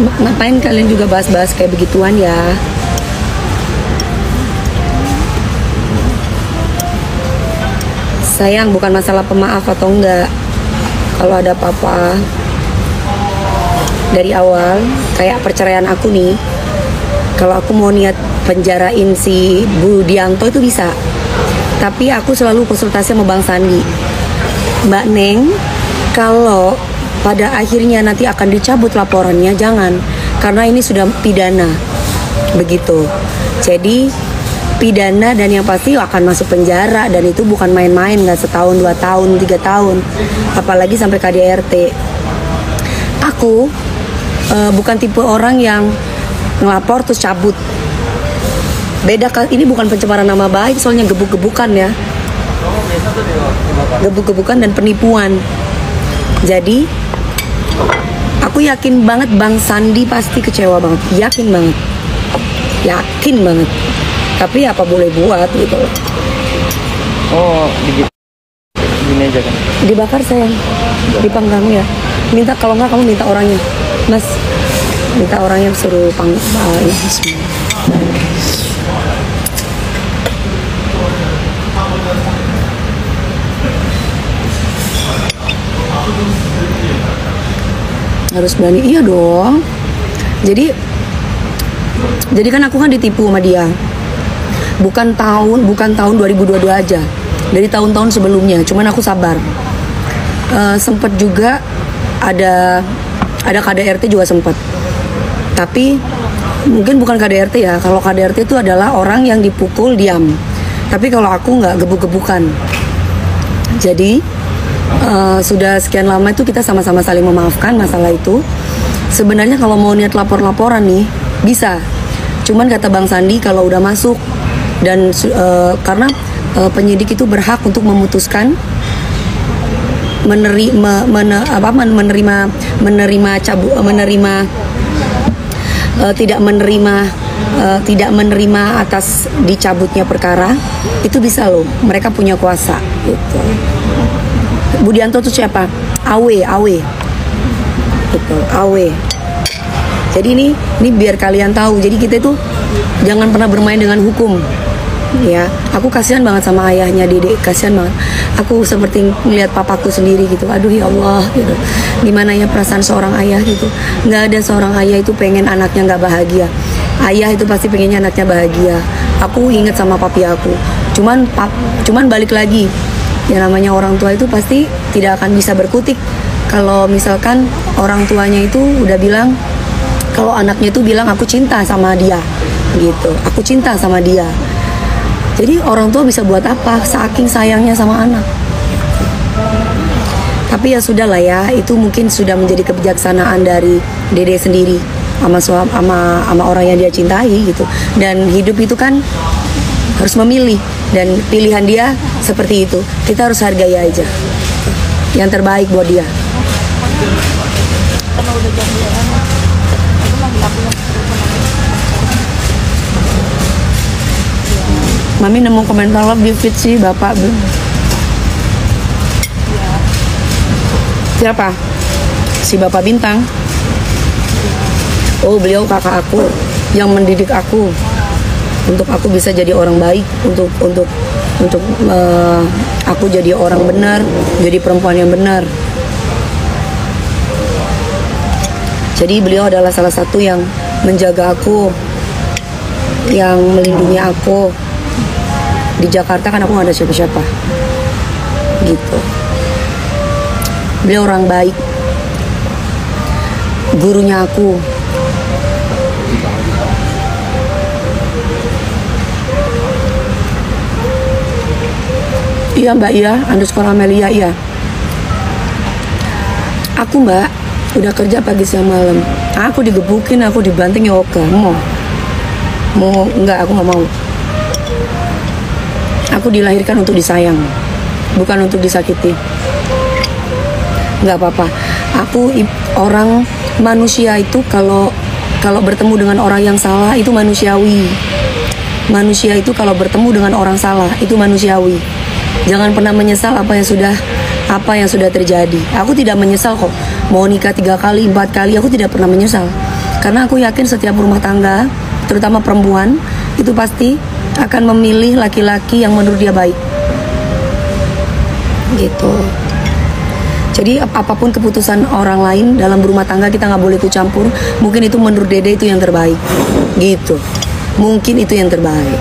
Ngapain kalian juga bahas-bahas kayak begituan ya? Sayang, bukan masalah pemaaf atau enggak. Kalau ada apa-apa dari awal, kayak perceraian aku nih, kalau aku mau niat penjarain si Budianto itu bisa. Tapi aku selalu konsultasi sama Bang Sandi. Mbak Neng, kalau pada akhirnya nanti akan dicabut laporannya, jangan. Karena ini sudah pidana. Begitu. Jadi pidana dan yang pasti akan masuk penjara. Dan itu bukan main-main, gak setahun, 2 tahun, 3 tahun. Apalagi sampai KDRT. Aku bukan tipe orang yang ngelapor terus cabut. Beda, ini bukan pencemaran nama baik, soalnya gebuk-gebukan ya. Gebuk-gebukan dan penipuan. Jadi aku yakin banget Bang Sandi pasti kecewa banget. Yakin banget. Tapi apa boleh buat gitu. Oh, gini aja kan? Dibakar sayang, dipanggang ya. Minta, kalau nggak kamu minta orangnya, Mas. Minta orangnya suruh panggang. Harus berani, iya dong. Jadi kan aku kan ditipu sama dia. Bukan tahun 2022 aja. Dari tahun-tahun sebelumnya. Cuman aku sabar. Sempet juga ada KDRT juga sempet. Tapi mungkin bukan KDRT ya. Kalau KDRT itu adalah orang yang dipukul diam. Tapi kalau aku nggak gebuk-gebukan. Jadi sudah sekian lama itu kita sama-sama saling memaafkan masalah itu. Sebenarnya kalau mau niat lapor-laporan nih bisa. Cuman kata Bang Sandi kalau udah masuk dan karena penyidik itu berhak untuk memutuskan tidak menerima atas dicabutnya perkara. Itu bisa loh, mereka punya kuasa gitu. Budianto tuh siapa? AW gitu, AW. Jadi ini biar kalian tahu. Jadi kita itu jangan pernah bermain dengan hukum. Ya, aku kasihan banget sama ayahnya Dede, kasihan banget. Aku seperti melihat papaku sendiri gitu. Aduh ya Allah gitu. Gimana ya perasaan seorang ayah gitu. Nggak ada seorang ayah itu pengen anaknya nggak bahagia. Ayah itu pasti pengennya anaknya bahagia. Aku inget sama papi aku. Cuman balik lagi. Ya namanya orang tua itu pasti tidak akan bisa berkutik kalau misalkan orang tuanya itu udah bilang, kalau anaknya itu bilang aku cinta sama dia gitu, aku cinta sama dia. Jadi orang tua bisa buat apa saking sayangnya sama anak. Tapi ya sudah lah ya, itu mungkin sudah menjadi kebijaksanaan dari Dede sendiri sama orang yang dia cintai gitu. Dan hidup itu kan harus memilih, dan pilihan dia seperti itu. Kita harus hargai aja yang terbaik buat dia. Mami nemu komentar love di feed sih bapak. Siapa? Si Bapak Bintang. Oh, beliau kakak aku yang mendidik aku untuk aku bisa jadi orang baik, untuk aku jadi orang benar, jadi perempuan yang benar. Jadi beliau adalah salah satu yang menjaga aku, yang melindungi aku. Di Jakarta kan aku gak ada siapa-siapa gitu. Beliau orang baik, gurunya aku. Iya Mbak, iya _ Amelia, iya. Aku Mbak udah kerja pagi siang malam. Aku digebukin, aku dibanting ya oke. Mau enggak, aku nggak mau. Aku dilahirkan untuk disayang, bukan untuk disakiti. Nggak apa-apa. Aku orang manusia itu kalau bertemu dengan orang yang salah itu manusiawi. Manusia itu kalau bertemu dengan orang salah itu manusiawi. Jangan pernah menyesal apa yang sudah terjadi. Aku tidak menyesal kok. Mau nikah 3 kali, 4 kali, aku tidak pernah menyesal. Karena aku yakin setiap rumah tangga, terutama perempuan, itu pasti akan memilih laki-laki yang menurut dia baik. Gitu. Jadi apapun keputusan orang lain dalam berumah tangga kita nggak boleh ikut campur. Mungkin itu menurut Dede itu yang terbaik. Gitu. Mungkin itu yang terbaik.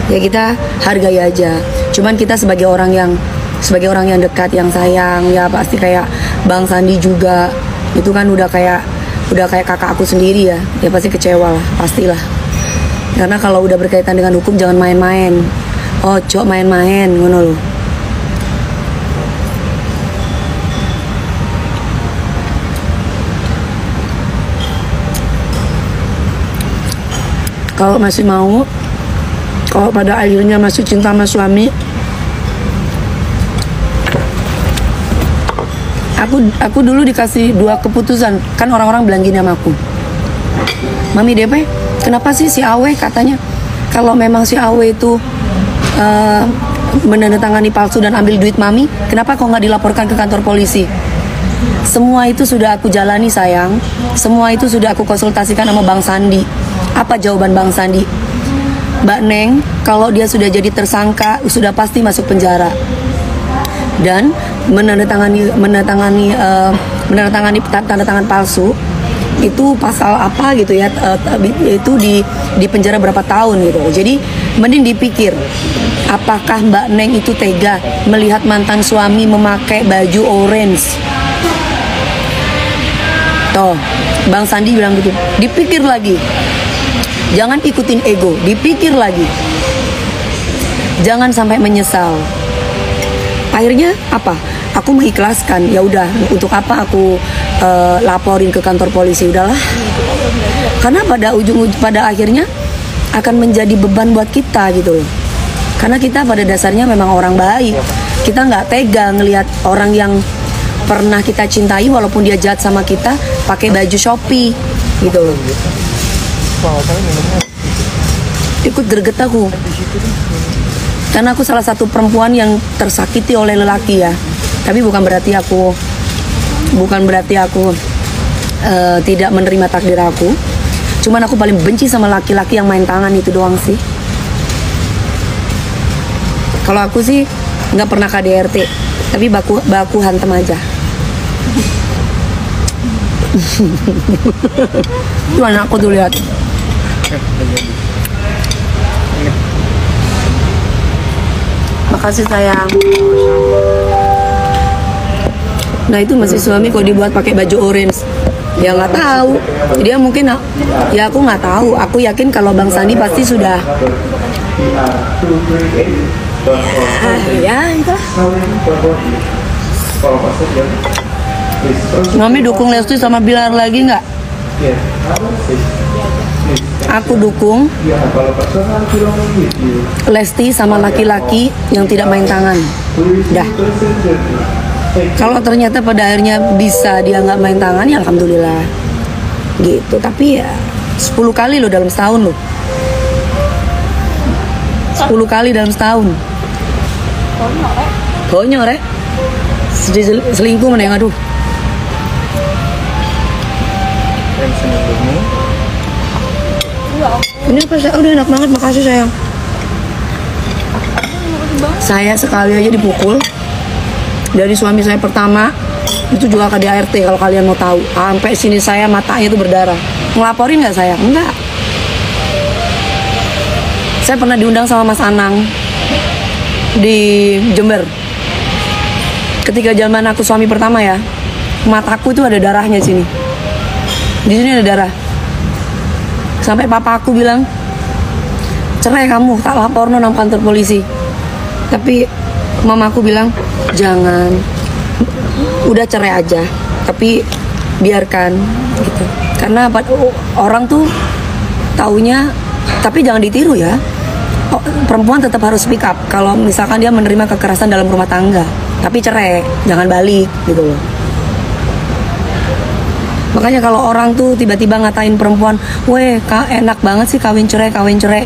Ya kita hargai aja. Cuman kita sebagai orang yang dekat, yang sayang, ya pasti kayak Bang Sandi juga, itu kan udah kayak kakak aku sendiri ya. Ya pasti kecewa lah, pastilah. Karena kalau udah berkaitan dengan hukum jangan main-main. Ojo main-main, ngono loh. Kalau masih mau, kalau pada akhirnya masih cinta sama suami, aku dulu dikasih 2 keputusan. Kan orang-orang bilang gini sama aku, Mami DP, kenapa sih si Awe katanya kalau memang si Awe itu menandatangani palsu dan ambil duit Mami, kenapa kok nggak dilaporkan ke kantor polisi? Semua itu sudah aku jalani sayang. Semua itu sudah aku konsultasikan sama Bang Sandi. Apa jawaban Bang Sandi? Mbak Neng, kalau dia sudah jadi tersangka, sudah pasti masuk penjara. Dan menandatangani tanda tangan palsu itu pasal apa gitu ya, itu di penjara berapa tahun gitu. Jadi mending dipikir, apakah Mbak Neng itu tega melihat mantan suami memakai baju orange. Toh Bang Sandi bilang gitu. Dipikir lagi, jangan ikutin ego, dipikir lagi, jangan sampai menyesal. Akhirnya apa? Aku mengikhlaskan. Ya udah, untuk apa aku laporin ke kantor polisi? Udahlah. Karena pada akhirnya akan menjadi beban buat kita gitu loh. Karena kita pada dasarnya memang orang baik. Kita nggak tega ngelihat orang yang pernah kita cintai walaupun dia jahat sama kita pakai baju Shopee gitu loh. Ikut greget aku. Karena aku salah satu perempuan yang tersakiti oleh lelaki ya. Tapi bukan berarti aku tidak menerima takdir aku. Cuman aku paling benci sama laki-laki yang main tangan, itu doang sih. Kalau aku sih nggak pernah KDRT, tapi baku hantem aja. Itu anakku tuh lihat. Makasih sayang. Nah itu masih suami kok dibuat pakai baju orange. Ya nggak tahu. Dia mungkin, ya aku nggak tahu. Aku yakin kalau Bang Sandi pasti sudah. Ya itulah. Mami dukung Lesti sama Bilar lagi nggak? Aku dukung Lesti sama laki-laki yang tidak main tangan. Dah. Kalau ternyata pada akhirnya bisa dia nggak main tangan, ya alhamdulillah. Gitu. Tapi ya 10 kali loh dalam setahun loh. 10 kali dalam setahun. Konyol rek. Selingkuh mana yang aduh. Ini apa sih? Udah enak banget, makasih sayang. Saya sekali aja dipukul dari suami saya pertama, itu juga KDRT kalau kalian mau tahu. Sampai sini saya matanya itu berdarah. Ngelaporin nggak saya? Enggak. Saya pernah diundang sama Mas Anang di Jember. Ketika zaman aku suami pertama ya, mataku itu ada darahnya sini. Di sini ada darah. Sampai papa aku bilang, cerai kamu, tak lapor nang kantor polisi. Tapi mamaku bilang, jangan, udah cerai aja, tapi biarkan gitu. Karena orang tuh taunya, tapi jangan ditiru ya. Perempuan tetap harus speak up kalau misalkan dia menerima kekerasan dalam rumah tangga, tapi cerai, jangan balik gitu loh. Makanya kalau orang tuh tiba-tiba ngatain perempuan, weh enak banget sih kawin cerai.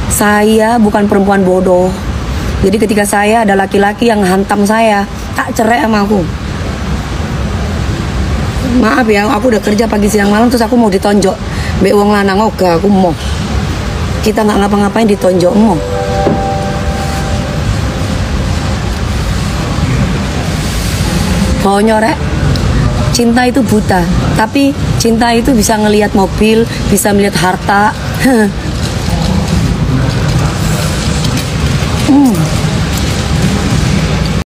Saya bukan perempuan bodoh. Jadi ketika saya ada laki-laki yang hantam saya, tak cerai sama aku. Maaf ya, aku udah kerja pagi siang malam terus aku mau ditonjok mbek wong lanang oga, aku mau. Kita nggak ngapa-ngapain ditonjok mau. Pokoknya rek, cinta itu buta, tapi cinta itu bisa ngelihat mobil, bisa melihat harta.